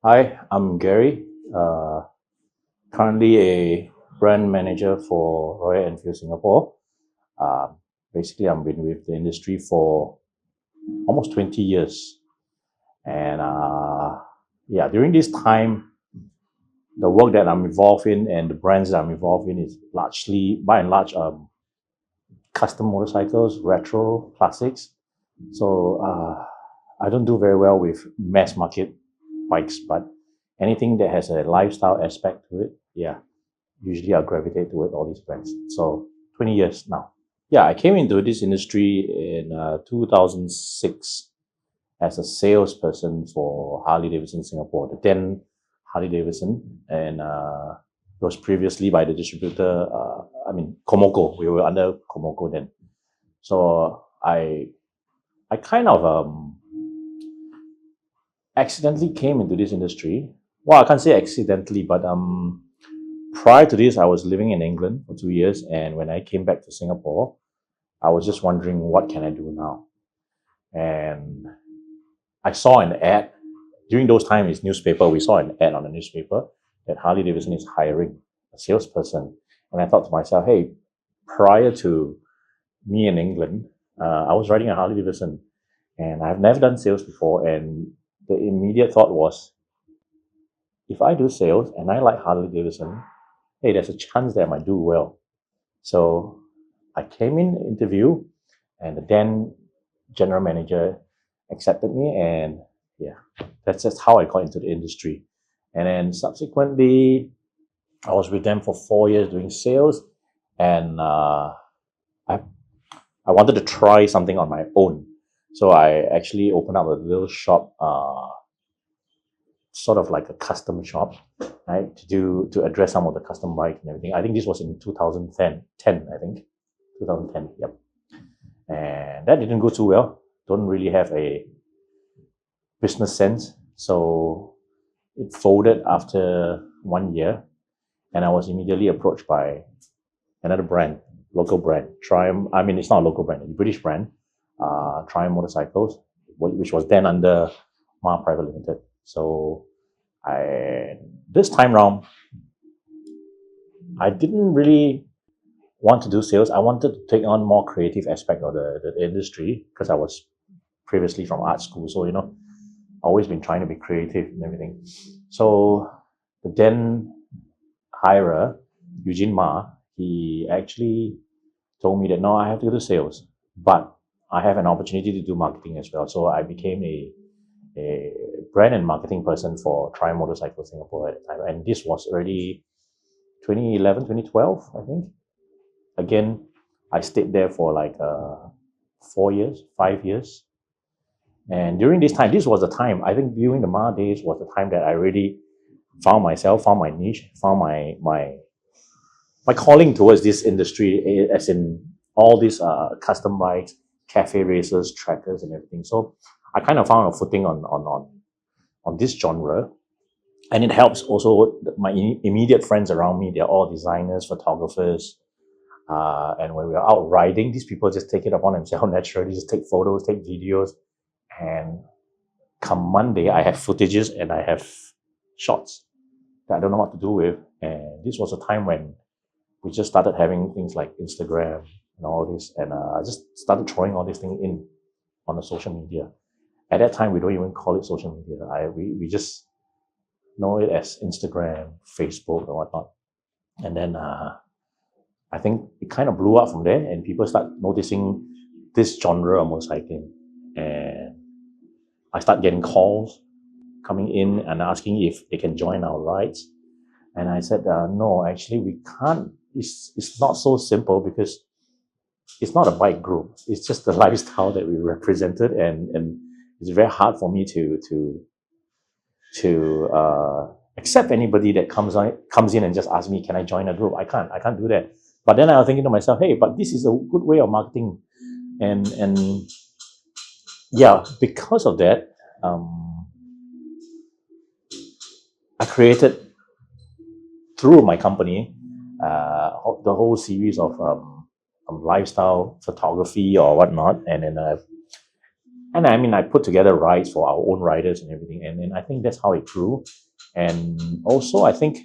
Hi, I'm Gary, currently a brand manager for Royal Enfield Singapore. Uh, Basically, I've been with the industry for almost 20 years. And yeah, during this time, the work that I'm involved in and the brands that I'm involved in is largely, by and large, custom motorcycles, retro, classics. So I don't do very well with mass market bikes, but anything that has a lifestyle aspect to it, yeah, usually I'll gravitate toward all these brands. So 20 years now. Yeah, I came into this industry in 2006 as a salesperson for Harley-Davidson Singapore, the then Harley-Davidson, and it was previously by the distributor, Komoko. We were under Komoko then. So I kind of accidentally came into this industry. Well, I can't say accidentally, but prior to this, I was living in England for 2 years, and when I came back to Singapore, I was just wondering what can I do now. And I saw an ad during those times. Newspaper. We saw an ad on the newspaper that Harley Davidson is hiring a salesperson, and I thought to myself, hey, prior to me in England, I was riding a Harley Davidson, and I've never done sales before, and the immediate thought was, if I do sales and I like Harley Davidson, hey, there's a chance that I might do well. So I came in interview, and the then general manager accepted me, and yeah, that's just how I got into the industry. And then subsequently, I was with them for 4 years doing sales, and I wanted to try something on my own. So I actually opened up a little shop, sort of like a custom shop, right? To address some of the custom bikes and everything. I think this was in 2010, I think. 2010, yep. And that didn't go too well. Don't really have a business sense. So it folded after 1 year. And I was immediately approached by another brand, local brand, Triumph. I mean, it's not a local brand, it's a British brand, Triumph Motorcycles, which was then under Ma Private Limited. So this time round, I didn't really want to do sales. I wanted to take on more creative aspect of the industry because I was previously from art school. So, always been trying to be creative and everything. So the then hirer, Eugene Ma, he actually told me that, no, I have to do sales, but I have an opportunity to do marketing as well. So I became a brand and marketing person for Triumph Motorcycles Singapore at the time. And this was already 2011, 2012, I think. Again, I stayed there for like 4 years, 5 years. And during this time, this was the time, I think during the Ma days was the time that I really found myself, found my niche, found my calling towards this industry, as in all these custom bikes, cafe races, trackers, and everything. So I kind of found a footing on this genre, and it helps also my immediate friends around me. They're all designers, photographers, and when we're out riding, these people just take it upon themselves naturally, just take photos, take videos, and come Monday, I have footages and I have shots that I don't know what to do with. And this was a time when we just started having things like Instagram and all this, and I just started throwing all these things in on the social media. At that time, we don't even call it social media. We just know it as Instagram, Facebook, or whatnot. And then I think it kind of blew up from there, and people start noticing this genre of motorcycling. And I start getting calls coming in and asking if they can join our rides. And I said, no, actually we can't. It's not so simple because it's not a bike group. It's just the lifestyle that we represented, and it's very hard for me to accept anybody that comes in and just asks me, can I join a group? I can't do that. But then I was thinking to myself, hey, but this is a good way of marketing, and yeah, because of that, I created through my company the whole series of lifestyle photography or whatnot, and then And I mean, I put together rides for our own riders and everything. And then I think that's how it grew. And also, I think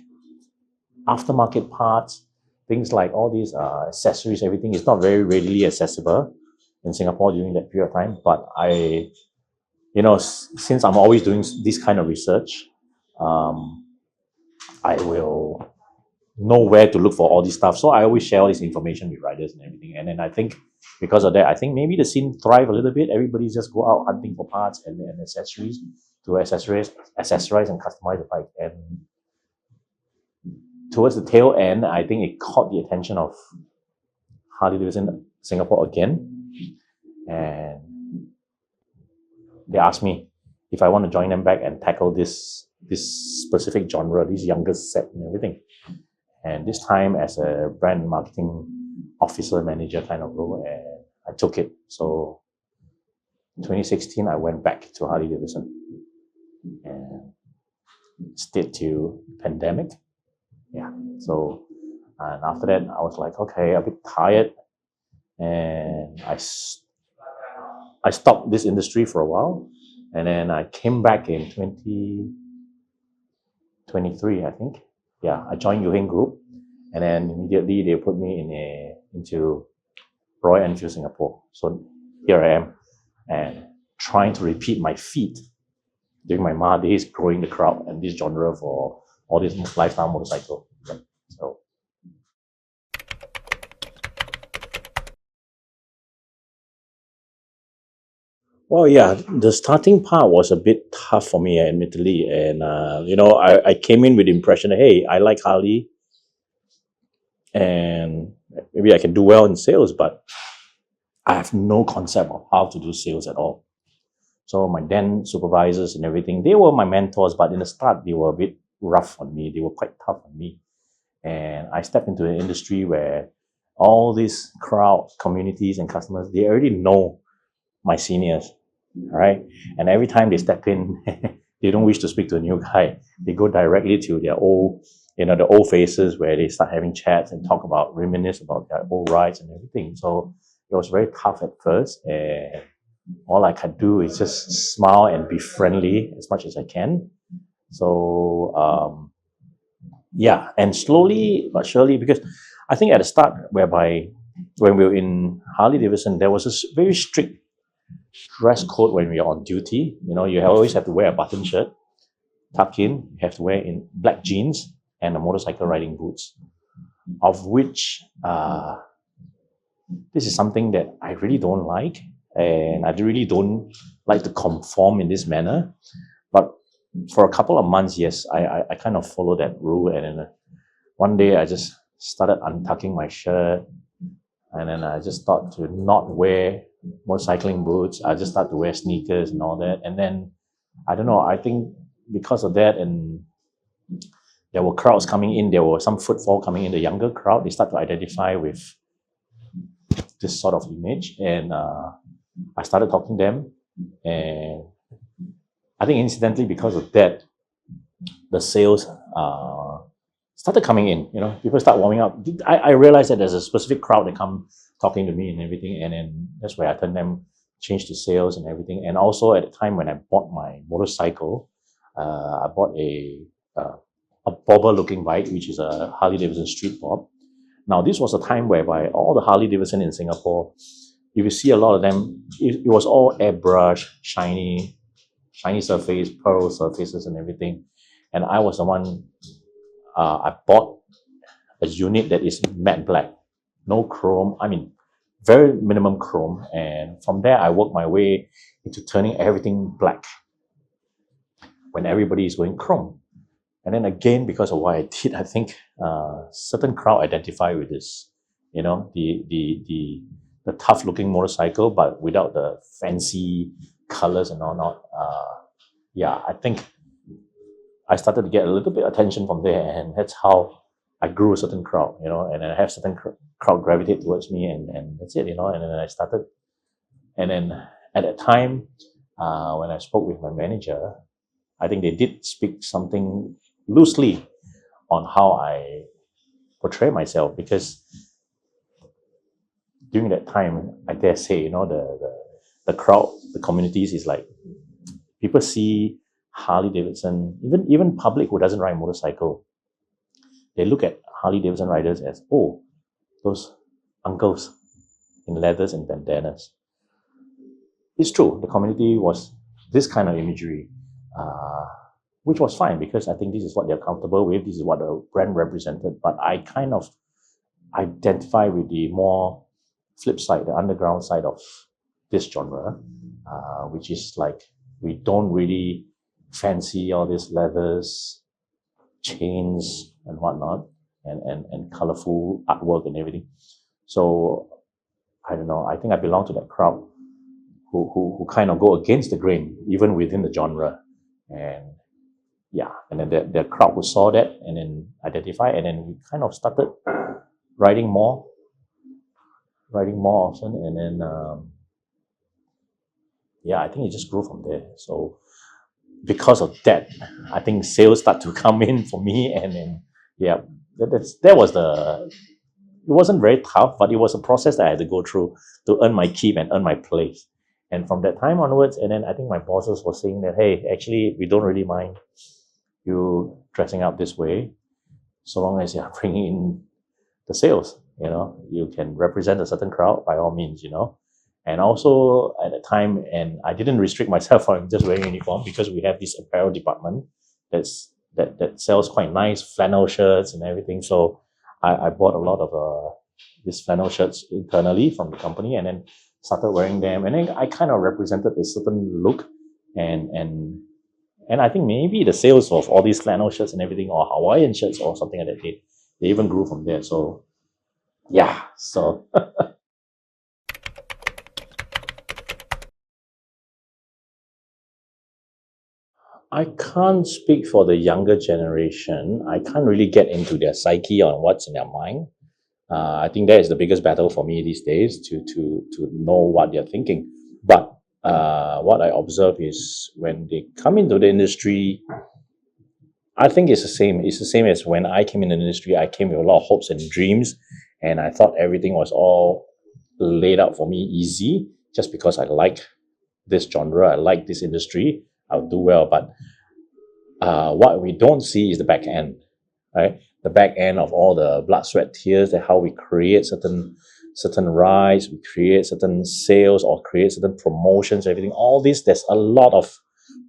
aftermarket parts, things like all these accessories, everything is not very readily accessible in Singapore during that period of time. But since I'm always doing this kind of research, I will know where to look for all this stuff. So I always share all this information with riders and everything. And then I think because of that, I think maybe the scene thrive a little bit. Everybody just go out hunting for parts and accessories to accessorize and customize the bike. And towards the tail end, I think it caught the attention of Harley-Davidson Singapore again. And they asked me if I want to join them back and tackle this specific genre, this younger set and everything. And this time as a brand marketing officer, manager kind of role, and I took it. So 2016, I went back to Harley-Davidson and stayed till pandemic. Yeah. So, and after that, I was like, okay, a bit tired. And I stopped this industry for a while. And then I came back in 2023, I think. Yeah, I joined Eng Group, and then immediately they put me into Royal Enfield Singapore. So here I am, and trying to repeat my feat during my MA days, growing the crowd and this genre for all this lifestyle motorcycle. So. Well, yeah, the starting part was a bit tough for me, admittedly. And, I came in with the impression that, hey, I like Harley and maybe I can do well in sales, but I have no concept of how to do sales at all. So my then supervisors and everything, they were my mentors, but in the start, they were a bit rough on me. They were quite tough on me. And I stepped into an industry where all these crowd, communities and customers, they already know my seniors. All right. And every time they step in, they don't wish to speak to a new guy. They go directly to their old, the old faces where they start having chats and reminisce about their old rides and everything. So it was very tough at first. And all I could do is just smile and be friendly as much as I can. So, and slowly but surely, because I think at the start, whereby when we were in Harley-Davidson, there was a very strict dress code when we are on duty. You always have to wear a button shirt, tuck in, you have to wear in black jeans and a motorcycle riding boots, of which this is something that I really don't like, and I really don't like to conform in this manner. But for a couple of months, yes, I kind of followed that rule, and then one day I just started untucking my shirt, and then I just thought to not wear motorcycling boots. I just started to wear sneakers and all that. And then, I don't know, I think because of that, and there were crowds coming in, there was some footfall coming in, the younger crowd, they start to identify with this sort of image. And I started talking to them. And I think incidentally, because of that, the sales started coming in. People start warming up. I realized that there's a specific crowd that come talking to me and everything, and then that's where I turned them, changed to sales and everything. And also at the time when I bought my motorcycle, I bought a bobber-looking bike, which is a Harley-Davidson Street Bob. Now this was a time whereby all the Harley-Davidson in Singapore, you will see a lot of them. It was all airbrush, shiny surface, pearl surfaces and everything. And I was the one. I bought a unit that is matte black, no chrome. I mean, very minimum chrome. And from there, I worked my way into turning everything black when everybody is going chrome. And then again, because of what I did, I think certain crowd identify with this, the tough looking motorcycle, but without the fancy colors and all not. I think I started to get a little bit of attention from there, and that's how I grew a certain crowd, and I have certain crowd gravitate towards me, and that's it, and then I started. And then at that time, when I spoke with my manager, I think they did speak something loosely on how I portray myself, because during that time, I dare say, the crowd, the communities is like, people see Harley-Davidson, even public who doesn't ride motorcycle, they look at Harley-Davidson riders as, oh, those uncles in leathers and bandanas. It's true, the community was this kind of imagery, which was fine because I think this is what they're comfortable with, this is what the brand represented, but I kind of identify with the more flip side, the underground side of this genre, which is like, we don't really fancy all these leathers, chains and whatnot, and colorful artwork and everything. So I don't know, I think I belong to that crowd who kind of go against the grain, even within the genre. And yeah, and then the crowd who saw that and then identify, and then we kind of started riding more often, and then yeah, I think it just grew from there. So because of that, I think sales start to come in for me, and then yeah, that was the. It wasn't very tough, but it was a process that I had to go through to earn my keep and earn my place. And from that time onwards, and then I think my bosses were saying that, hey, actually, we don't really mind you dressing up this way, so long as you're bringing in the sales. You can represent a certain crowd by all means. And also at the time, and I didn't restrict myself from just wearing uniform, because we have this apparel department that sells quite nice flannel shirts and everything. So I bought a lot of these flannel shirts internally from the company, and then started wearing them. And then I kind of represented a certain look, and I think maybe the sales of all these flannel shirts and everything, or Hawaiian shirts or something like that, they even grew from there. So yeah, so I can't speak for the younger generation. I can't really get into their psyche on what's in their mind. I think that is the biggest battle for me these days, to know what they're thinking. But what I observe is, when they come into the industry, I think it's the same. It's the same as when I came in the industry. I came with a lot of hopes and dreams, and I thought everything was all laid out for me easy, just because I like this genre, I like this industry, I'll do well. But what we don't see is the back end, right? The back end of all the blood, sweat, tears, that how we create certain rides, we create certain sales, or create certain promotions, everything. All this, there's a lot of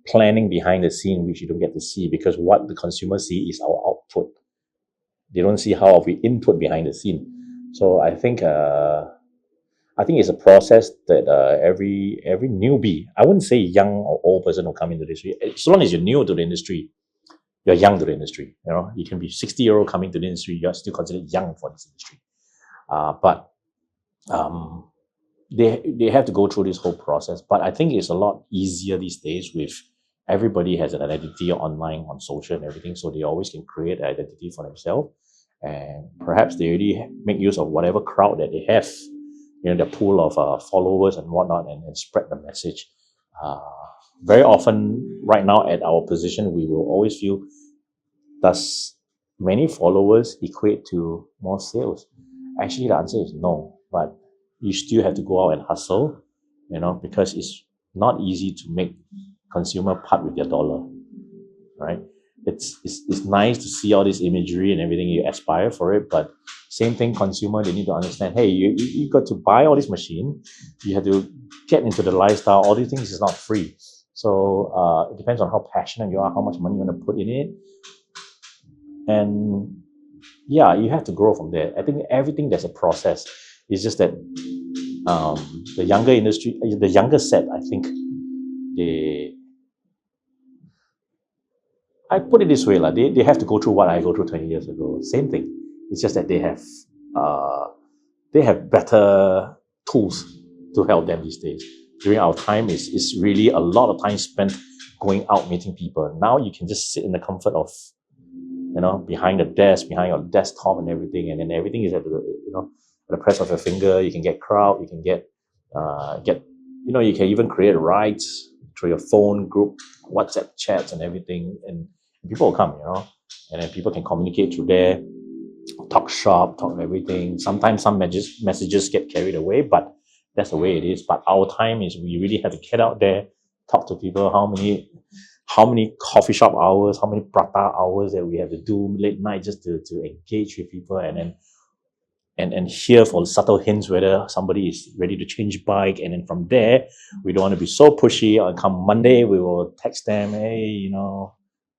planning behind the scene which you don't get to see, because what the consumer see is our output. They don't see how we input behind the scene. So I think it's a process that every newbie, I wouldn't say young or old person who come into the industry, so long as you're new to the industry, you're young to the industry. You can be 60-year-old coming to the industry, you're still considered young for this industry. But they have to go through this whole process. But I think it's a lot easier these days, with everybody has an identity online, on social and everything, so they always can create an identity for themselves. And perhaps they already make use of whatever crowd that they have, the pool of followers and whatnot, and spread the message. Very often right now at our position, we will always feel, does many followers equate to more sales? Actually, the answer is no, but you still have to go out and hustle, because it's not easy to make consumer part with their dollar, right? It's nice to see all this imagery and everything, you aspire for it, but same thing, consumer, they need to understand, hey, you got to buy all this machine, you have to get into the lifestyle, all these things is not free. So it depends on how passionate you are, how much money you want to put in it. And yeah, you have to grow from there. I think everything, there's a process. It's just that the younger industry, the younger set, I think I put it this way, they have to go through what I go through 20 years ago. Same thing. It's just that they have better tools to help them these days. During our time, it's really a lot of time spent going out meeting people. Now you can just sit in the comfort of, behind the desk, behind your desktop and everything, and then everything is at the press of your finger. You can get crowd, you can get you can even create rides through your phone, group WhatsApp chats and everything, and people will come, and then people can communicate through there, talk shop, talk everything. Sometimes some messages get carried away, but that's the way it is. But our time is we really have to get out there, talk to people. How many coffee shop hours, how many prata hours that we have to do late night just to engage with people, and then and hear for subtle hints whether somebody is ready to change bike. And then from there, we don't want to be so pushy. Or come Monday, we will text them, hey,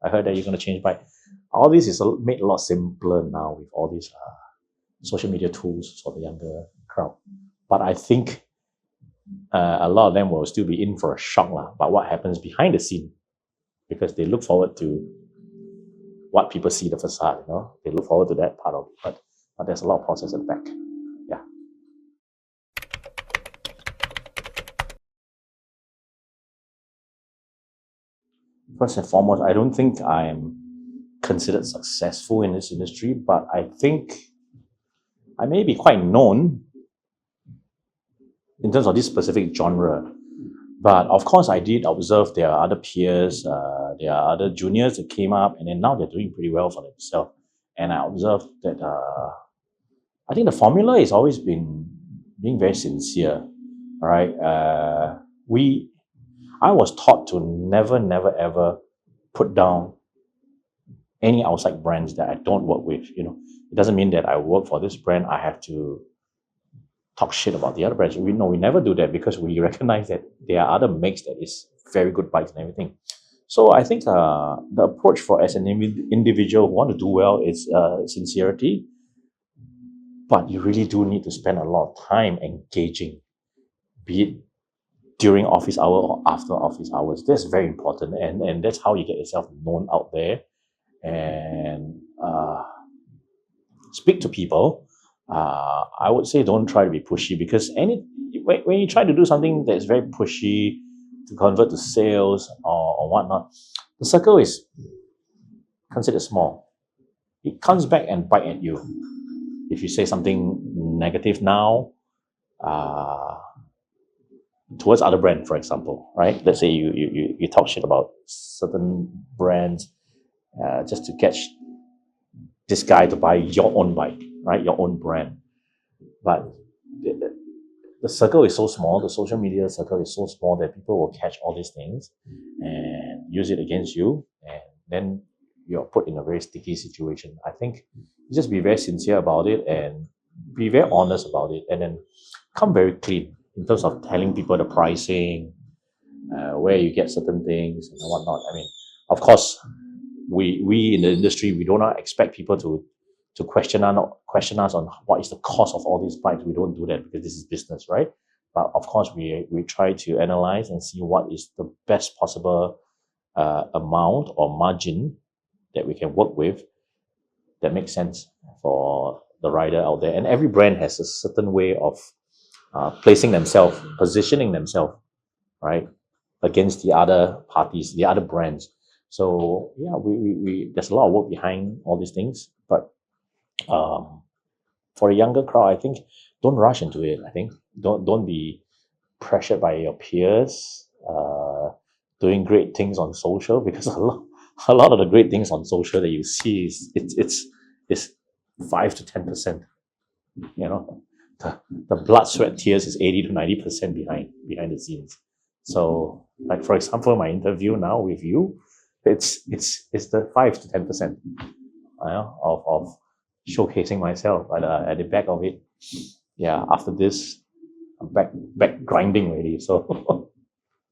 I heard that you're going to change bike. All this is made a lot simpler now with all these social media tools for the younger crowd. But I think a lot of them will still be in for a shock. But what happens behind the scene, because they look forward to what people see the facade, they look forward to that part of it. But there's a lot of process at the back. Yeah. First and foremost, I don't think I'm considered successful in this industry, but I think I may be quite known in terms of this specific genre. But of course, I did observe there are other peers, there are other juniors that came up, and then now they're doing pretty well for themselves. And I observed that I think the formula has always been being very sincere, right? I was taught to never, ever put down any outside brands that I don't work with. It doesn't mean that I work for this brand, I have to talk shit about the other brands. We never do that, because we recognize that there are other makes that is very good bikes and everything. So I think the approach for as an individual who want to do well is sincerity, but you really do need to spend a lot of time engaging, be it during office hour or after office hours. That's very important, and that's how you get yourself known out there and speak to people. I would say don't try to be pushy, because when you try to do something that's very pushy to convert to sales or whatnot, the circle is considered small. It comes back and bite at you. If you say something negative now towards other brand, for example, right? Let's say you talk shit about certain brands just to get this guy to buy your own bike, right? Your own brand. But the circle is so small, the social media circle is so small that people will catch all these things and use it against you, and then you're put in a very sticky situation. I think you just be very sincere about it and be very honest about it, and then come very clean in terms of telling people the pricing, where you get certain things and whatnot. I mean, of course, we in the industry, we do not expect people to question us on what is the cost of all these bikes. We don't do that, because this is business, right? But of course, we try to analyze and see what is the best possible amount or margin that we can work with that makes sense for the rider out there. And every brand has a certain way of placing themselves, positioning themselves, right, against the other parties, the other brands. So yeah, we there's a lot of work behind all these things. But for a younger crowd, I think don't rush into it. I think don't be pressured by your peers doing great things on social, because a lot of the great things on social that you see is 5 to 10%. The blood, sweat, tears is 80 to 90% behind the scenes. So, like for example, my interview now with you, it's the 5 to 10% of showcasing myself. But at the back of it, yeah, after this, I'm back grinding already. So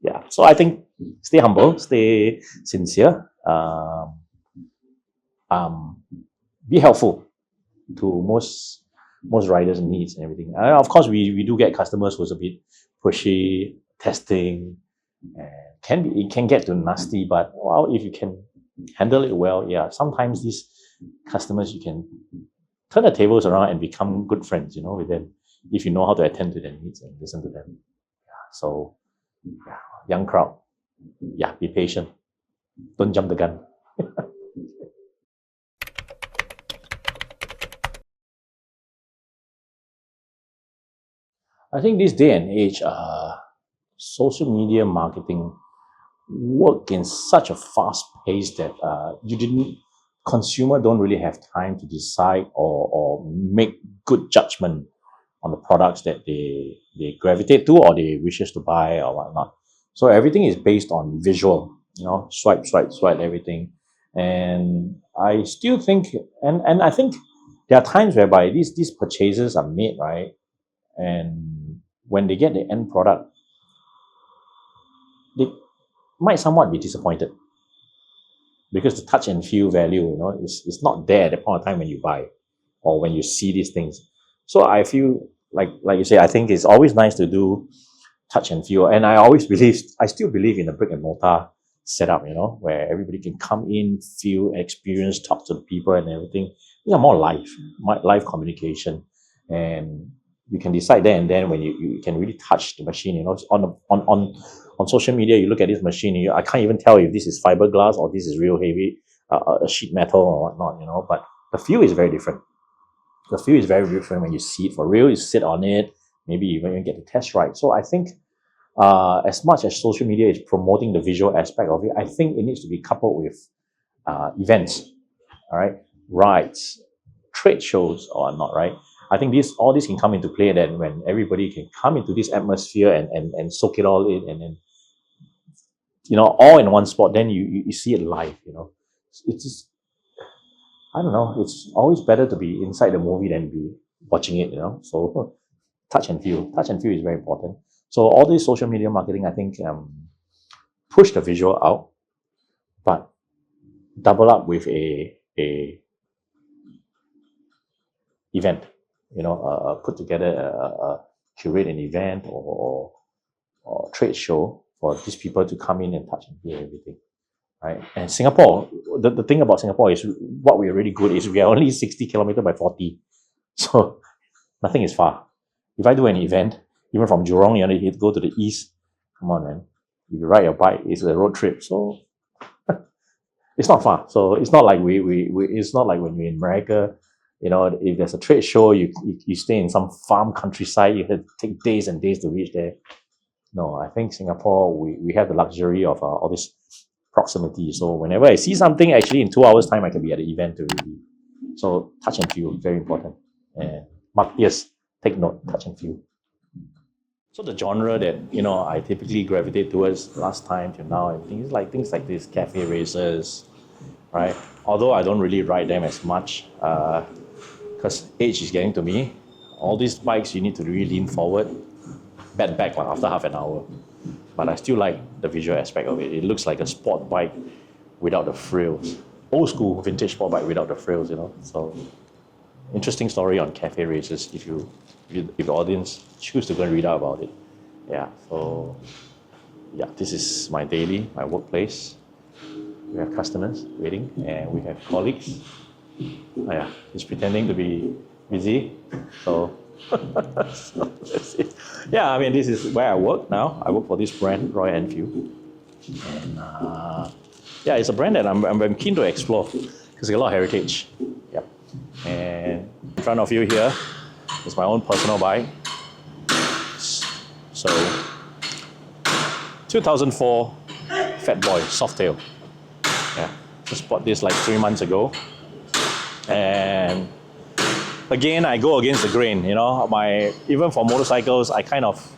yeah, so I think stay humble, stay sincere, be helpful to most riders' needs and everything. Of course, we do get customers who's a bit pushy, testing, and it can get too nasty. But well, if you can handle it well, yeah, sometimes these customers, you can turn the tables around and become good friends, with them, if you know how to attend to their needs and listen to them. Yeah, so yeah, young crowd, yeah, be patient, don't jump the gun. I think this day and age, social media marketing work in such a fast pace that consumer don't really have time to decide or make good judgment on the products that they gravitate to or they wishes to buy or whatnot. So everything is based on visual, swipe, swipe, swipe, everything. And I still think, and I think there are times whereby these purchases are made, right? And when they get the end product, they might somewhat be disappointed because the touch and feel value, is not there at the point of time when you buy or when you see these things. So I feel like you say, I think it's always nice to do touch and feel. And I still believe in a brick and mortar setup, where everybody can come in, feel, experience, talk to the people and everything. These are more live communication. And you can decide there and then when you can really touch the machine, on social media, you look at this machine, I can't even tell if this is fiberglass or this is real heavy, a sheet metal or whatnot, but the feel is very different. The feel is very different when you see it for real, you sit on it, maybe even get the test right. So I think as much as social media is promoting the visual aspect of it, I think it needs to be coupled with events, all right, rides, trade shows or not, right? I think all this can come into play then when everybody can come into this atmosphere and soak it all in and then, all in one spot, then you see it live, It's just, I don't know, it's always better to be inside the movie than be watching it, So touch and feel is very important. So all this social media marketing, I think, push the visual out, but double up with a event, put together curate an event or trade show for these people to come in and touch and feel everything, right? And Singapore, the thing about Singapore is what we're really good is we are only 60 kilometers by 40, so nothing is far. If I do an event, even from Jurong, you need to go to the east. Come on, man. If you ride your bike, it's a road trip, so it's not far. So it's not like it's not like when you're in America. If there's a trade show, you stay in some farm countryside, you have to take days and days to reach there. No, I think Singapore, we have the luxury of all this proximity. So whenever I see something, actually in 2 hours' time, I can be at the event already. So touch and feel, very important. And yes, take note, touch and feel. So the genre that, I typically gravitate towards last time till now, things like this, cafe races, right? Although I don't really ride them as much, because age is getting to me. All these bikes, you need to really lean forward, bend back after half an hour. But I still like the visual aspect of it. It looks like a sport bike without the frills. Old school vintage sport bike without the frills, So interesting story on cafe races if the audience choose to go and read out about it. Yeah, so this is my workplace. We have customers waiting and we have colleagues. He's pretending to be busy. So, that's it. Yeah, I mean, this is where I work now. I work for this brand, Royal Enfield. And it's a brand that I'm keen to explore because it's a lot of heritage. Yep. And in front of you here is my own personal bike. So, 2004 Fat Boy Softail. Yeah, just bought this like 3 months ago. And again, I go against the grain, even for motorcycles, I kind of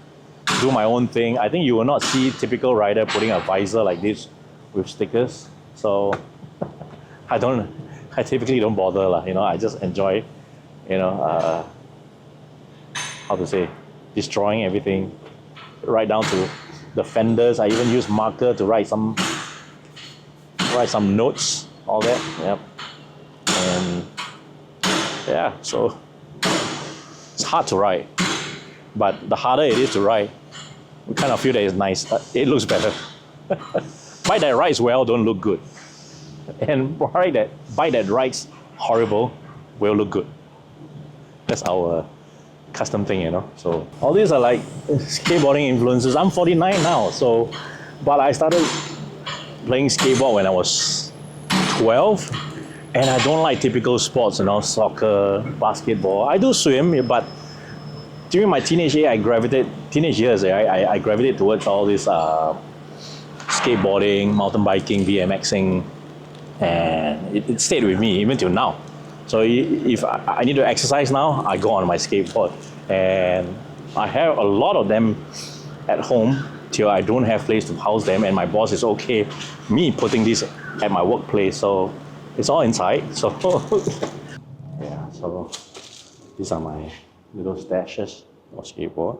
do my own thing. I think you will not see typical rider putting a visor like this with stickers. So I typically don't bother, I just enjoy, how to say, destroying everything right down to the fenders. I even use marker to write some notes, all that. Yep. And so it's hard to ride, but the harder it is to ride, we kind of feel that it's nice. It looks better. Bike that rides well don't look good, and bike that rides horrible will look good. That's our custom thing, So all these are like skateboarding influences. I'm 49 now, but I started playing skateboard when I was 12, and I don't like typical sports, soccer, basketball. I do swim, but during my teenage years, I gravitate towards all this skateboarding, mountain biking, BMXing, and it stayed with me even till now. So if I need to exercise now, I go on my skateboard. And I have a lot of them at home till I don't have place to house them, and my boss is okay me putting this at my workplace. So it's all inside. So yeah, so these are my little stashes of skateboard.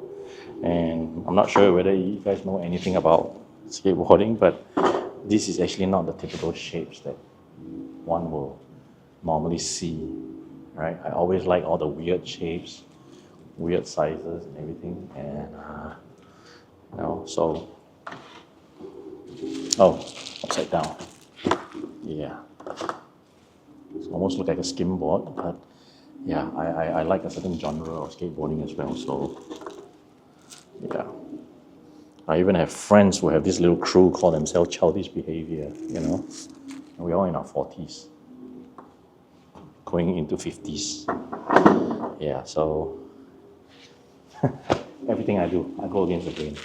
And I'm not sure whether you guys know anything about skateboarding, but this is actually not the typical shapes that one will normally see, right? I always like all the weird shapes, weird sizes and everything. And so, upside down. Yeah. It almost look like a skimboard, but yeah, I like a certain genre of skateboarding as well. So yeah. I even have friends who have this little crew call themselves Childish Behavior, And we're all in our 40s, going into 50s. Yeah, so everything I do, I go against the grain.